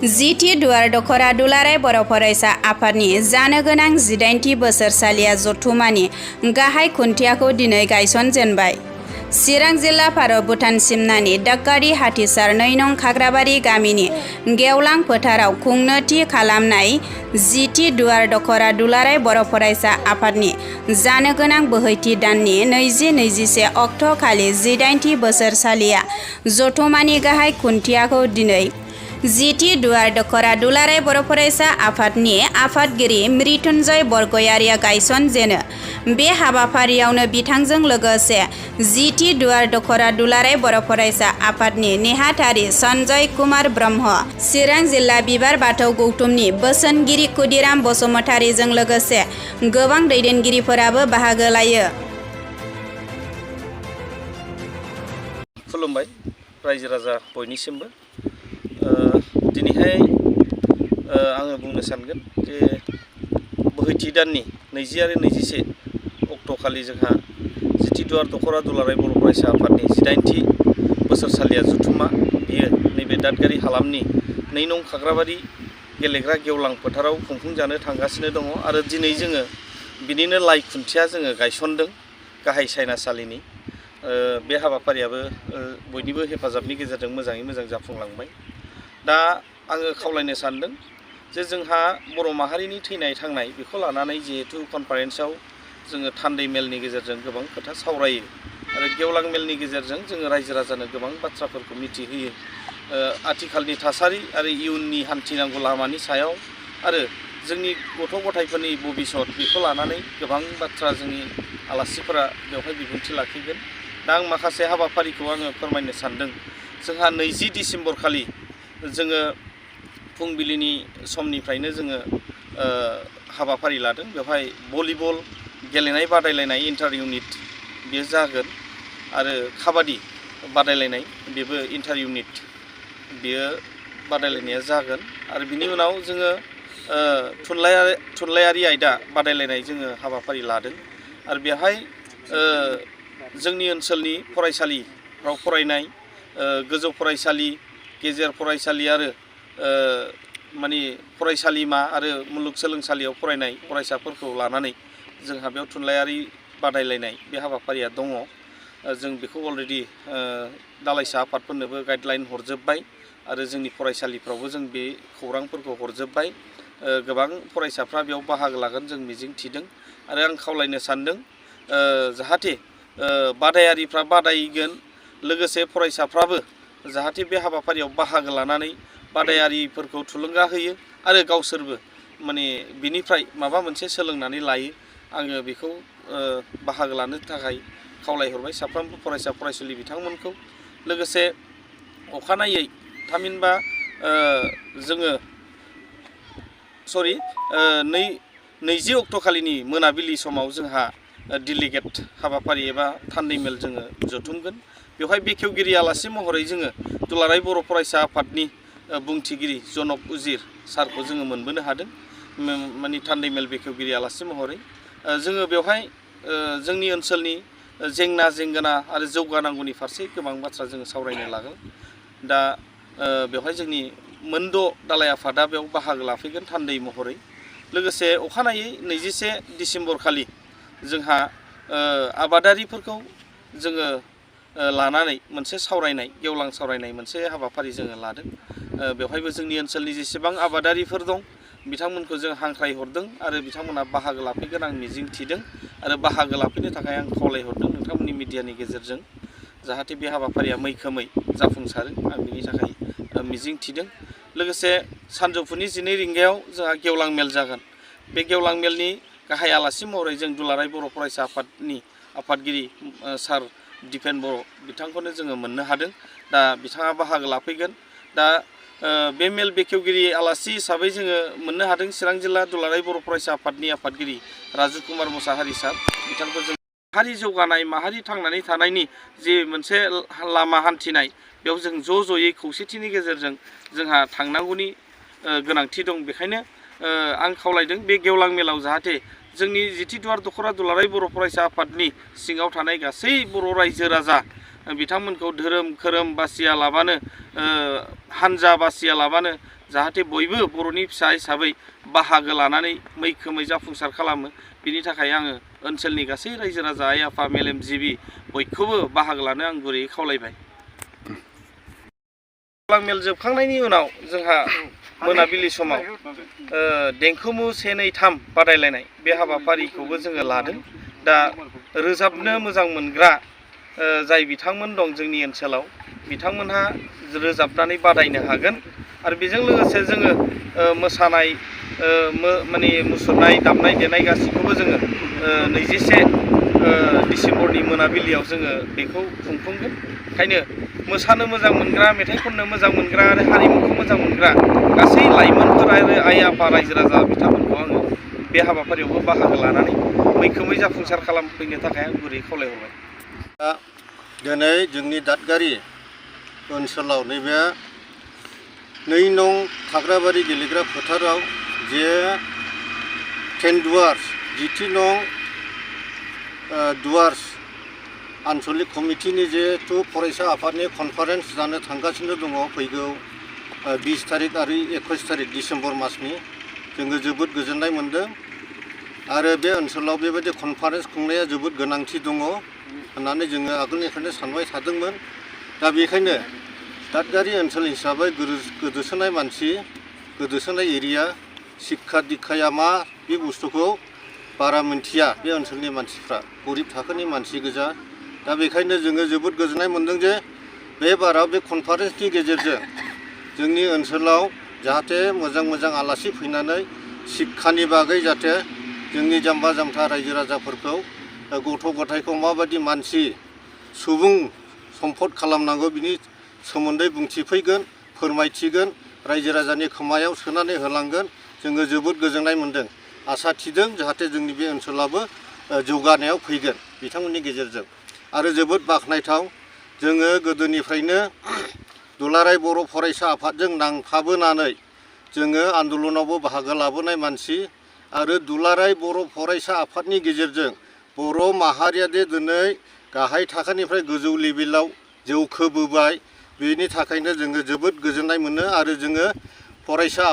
जिथि दुवार दख'रा दुलाराय बर' फरायसा आफादनि जानो गोनां 18थि बोसोरसालिया जथुमानि गाहाय खुन्थियाखौ दिनै गायसनजेनबाय। चिरां जिल्ला भारत भुटान सिमनानि दख'र हाथिसार 2 नं खाग्राबारि गामिनि गेवलां फोथाराव खुंनो थि खालामनाय जिथि दुवार दख'रा दुलाराय बर' फरायसा आफादनि जानो गोनां बोहैथि दाननि 20-21 अक्ट' खालि 18थि बोसोरसालिया जथुमानि गाहाय खुन्थियाखौ दिनै जिथि दुवार दख'रा दुलाराय बर' फरायसा आफादनि आफादगिरि मृत्युंजय बरगयारिया गायसनजेनो। बे हाबाफारियावनो बिथांजों लोगोसे जिथि दुवार दख'रा दुलाराय बर' फरायसा आफादनि नेहाथारि सन्जय कुमार ब्रह्म, चिरां जिल्ला बिबार बाथौ गौथुमनि बोसोनगिरि खुदिराम बसुमतारीजों लोगोसे गोबां दैदेनगिरिफोराबो बाहागो लायो। खुलुमबाय रायजो राजा बयनिसिमबो। दिनैहाय आङो बुंनो सानगोन जे बोहैथि दाननि 20 आरो 21 अक्ट'खालि जोंहा जिथि दुवार दख'रा दुलाराय बर' फरायसा आफादनि 18थि बोसोरसालिया जथुमा बियो नैबे दादगारि हालामनि 2 नं खाग्राबारि गेलेग्रा गेवलां फोथाराव खुंफुंजानो थांगासिनो दङ आरो दिनै जोङो बिनिनो लाइ खुन्थिया जोङो गायसनदों गाहाय सायनासालिनि। बे हाबाफारियाबो बयनिबो हेफाजाबनि गेजेरजों मोजाङै मोजां जाफुंलांबाय। दा आङो खावलायनो सानदों जे जोंहा बर' माहारिनि थैनाय थांनाय बेखौ लानानै जिहेतु कनफारेन्सआव जोङो थान्दै मेलनि गेजेरजों गोबां खोथा सावरायो आरो गेवलां मेलनि गेजेरजों जोङो रायजो राजानो गोबां बाथ्राफोरखौ मिथिहोयो। आथिखालनि थासारि आरो इयुननि हान्थिनांगौ लामानि सायाव आरो जोंनि गथ' गथायफोरनि भबिसत बेखौ लानानै गोबां बाथ्रा जोंनि आलासिफोरा बेवहाय बिबुंथि लाखिगोन। दा आं माखासे हाबाफारिखौ आङो फोरमायनो सानदों। जोंहा 20 डिसेम्बर खालि जोङो फुंबिलिनि समनिफ्रायनो जोङो हाबाफारि लादों। बेवहाय भलिबल गेलेनाय बादायलायनाय इन्टार इउनिट बेयो जागोन आरो काबादि बादायलायनाय बेबो इन्टार इउनिट बेयो बादायलायनाया जागोन आरो बिनि उनाव जोङो थुनलाइयारि आयदा बादायलायनाय जोङो हाबाफारि लादों आरो बेवहाय जोंनि ओनसोलनि फरायसालिफ्राव फरायनाय गोजौ फरायसालि गेजेर फरायसालि आरो माने फरायसालिमा आरो मुलुगसोलोंसालियाव फरायनाय फरायसाफोरखौ लानानै जोंहा बेयाव थुनलाइयारि बादायलायनाय बे हाबाफारिया दङ। जों बेखौ अलरेडि दालाइसा आफादफोरनोबो गाइडलाइन हरजोब्बाय आरो जोंनि फरायसालिफ्रावबो जों बे खौरांफोरखौ हरजोब्बाय। गोबां फरायसाफ्रा बेयाव बाहागो लागोन जों मिजिं थिदों आरो आं खावलायनो सानदों जाहाथे बादायारिफ्रा बादायगोन लोगोसे फरायसाफ्राबो जाहाथे बे हाबाफारियाव बाहागो लानानै बादायारिफोरखौ थुलुंगा होयो आरो गावसोरबो माने बिनिफ्राय माबा मोनसे सोलोंनानै लायो। आङो बेखौ बाहागो लानो थाखाय खावलायहरबाय साफ्रोमबो फरायसा फरायसुलि बिथांमोनखौ। लोगोसे अखानायै थामहिनबा जोङो 20 अक्ट'खालिनि मोनाबिलि समाव जोंहा डेलिगेट हाबाफारि एबा थान्दै मेल जोङो जथुमगोन। बेवहाय बेखेवगिरि आलासि महरै जोङो दुलाराय बर' फरायसा आफादनि बुंथिगिरि जनक उजिर सारखौ जोङो मोनबोनो हादों माने थान्दै मेल बेखेवगिरि आलासि महरै। जोङो बेवहाय जोंनि ओनसोलनि जेंना जेंगोना आरो जौगानांगौनि फारसे गोबां बाथ्रा जोङो सावरायनो लागोन। दा बेवहाय जोंनि मोनद' दालाइ आफादा बेयाव बाहागो लाफैगोन थान्दै महरै। लोगोसे अखानायै 21 डिसेम्बर खालि जोंहा आबादारिफोरखौ जोङो लानानै मोनसे सावरायनाय गेवलां सावरायनाय मोनसे हाबाफारि जोङो लादों। बेवहायबो जोंनि ओनसोलनि जेसेबां आबादारिफोर दं बिथांमोनखौ जों हांख्राय हरदों आरो बिथांमोना बाहागो लाफैगोन आं मिजिं थिदों आरो बाहागो लाफैनो थाखाय आं खावलायहरदों नोंथांमोननि मिडियानि गेजेरजों जाहाथे बे हाबाफारिया मैखोमै जाफुंसारो आं बिनि थाखाय मिजिं थिदों। लोगोसे सानजौफुनि 12 रिंगायाव जोंहा गेवलां मेल जागोन। बे गेवलां मेलनि गाहाय आलासि महरै जों दुलाराय बर' फरायसा आफादनि आफादगिरि सार दिपेन बर' बिथांखौनो जोङो मोननो हादों। दा बिथाङा बाहागो लाफैगोन। दा बे मेल बेखेवगिरि आलासि हिसाबै जोङो मोननो हादों चिरां जिल्ला दुलाराय बर' फरायसा आफादनि आफादगिरि राजु कुमार मुसाहारि सार। बिथांखौ जों माहारि जौगानाय माहारि थांनानै थानायनि जि मोनसे लामा हान्थिनाय बेयाव जों ज'यै खौसेथिनि गेजेरजों जोंहा थांनांगौनि गोनांथि दं। बेखायनो आं खावलायदों बे गेवलां मेलाव जाहाथे जोंनि जिथि दुवार दख'रा दुलाराय बर' फरायसा आफादनि सिङाव थानाय गासै बर' रायजो राजा बिथांमोनखौ धोरोम खोरोम बासियालाबानो हानजा बासियालाबानो जाहाथे बयबो बर'नि फिसा हिसाबै बाहागो लानानै मैखोमै जाफुंसार खालामो बिनि थाखाय आङो ओनसोलनि गासै रायजो राजा आइ आफा मेलेमजिबि बयखौबो बाहागो लानो आं गुरैयै खावलायबाय। कवरां मेल जोबखांनायनि उनाव जोंहा मोनाबिलि समाव देंखो मु 1, 2, 3 बादायलायनाय बे हाबाफारिखौबो जोङो लादों। दा रोजाबनो मोजां मोनग्रा जाय बिथांमोन दं जोंनि ओनसोलाव बिथांमोनहा रोजाबनानै बादायनो हागोन आरो बेजों लोगोसे जोङो मोसानाय माने मुसुरनाय दामनाय देनाय गासैखौबो जोङो 21 डिसेम्बरनि मोनाबिलियाव जोङो बेखौ खुंफुंगोन। ओंखायनो मोसानो मोजां मोनग्रा मेथाइ खननो मोजां मोनग्रा आरो हारिमुखौ मोजां मोनग्रा गासै लाइमोनफोर आरो आइ आफा रायजो राजा बिथांमोनखौ आङो बे हाबाफारियावबो बाहागो लानानै मैखोमै जाफुंसार खालामफैनो थाखाय आं गुरै खावलायहरबाय। दा दिनै जोंनि दादगारि ओनसोलाव नैबे 2 नं खाग्राबारि गेलेग्रा फोथाराव जे टेनडुवार्स जिथि नं दुवार्स आनसलिक कमिटिनि जिहेतु फरायसा आफादनि कनफारेन्स जानो थांगासिनो दङ फैगौ 20 तारिख आरो 21 तारिख डिसेम्बर मासनि जोङो जोबोद गोजोननाय मोनदों आरो बे ओनसोलाव बेबायदि कनफारेन्स खुंनाया जोबोद गोनांथि दङ होननानै जोङो आगोलनिफ्रायनो सानबाय थादोंमोन। दा बेखायनो दादगारि ओनसोल हिसाबै गोदोसोनाय मानसि गोदोसोनाय एरिया शिक्षा दीक्षाया मा बे बुस्थुखौ बारा मिन्थिया बे ओनसोलनि मानसिफ्रा गरिब थाखोनि मानसि गोजा। दा बेखायनो जोङो जोबोद गोजोननाय मोनदों जे बे बाराव बे कनफारेन्सनि गेजेरजों जोंनि ओनसोलाव जाहाथे मोजां मोजां आलासि फैनानै शिक्षानि बागै जाहाथे जोंनि जाम्बा जाम्था रायजो राजाफोरखौ गथ' गथायखौ माबायदि मानसि सुबुं सम्पद खालामनांगौ बिनि सोमोन्दै बुंथिफैगोन फोरमायथिगोन रायजो राजानि खोमायाव सोनानै होलांगोन। जोङो जोबोद गोजोननाय मोनदों आसा थिदों जाहाथे जोंनि बे ओनसोलाबो जौगानायाव फैगोन बिथांमोननि गेजेरजों। आरो जोबोद बाख्नायथाव जोङो गोदोनिफ्रायनो दुलाराय बर' फरायसा आफादजों नांफाबोनानै जोङो आन्दलनावबो बाहागो लाबोनाय मानसि आरो दुलाराय बर' फरायसा आफादनि गेजेरजों बर' माहारिया दे दिनै गाहाय थाखोनिफ्राय गोजौ लेभेलाव जौखोबोबाय बेनि थाखायनो जोङो जोबोद गोजोननाय मोनो आरो जोङो फरायसा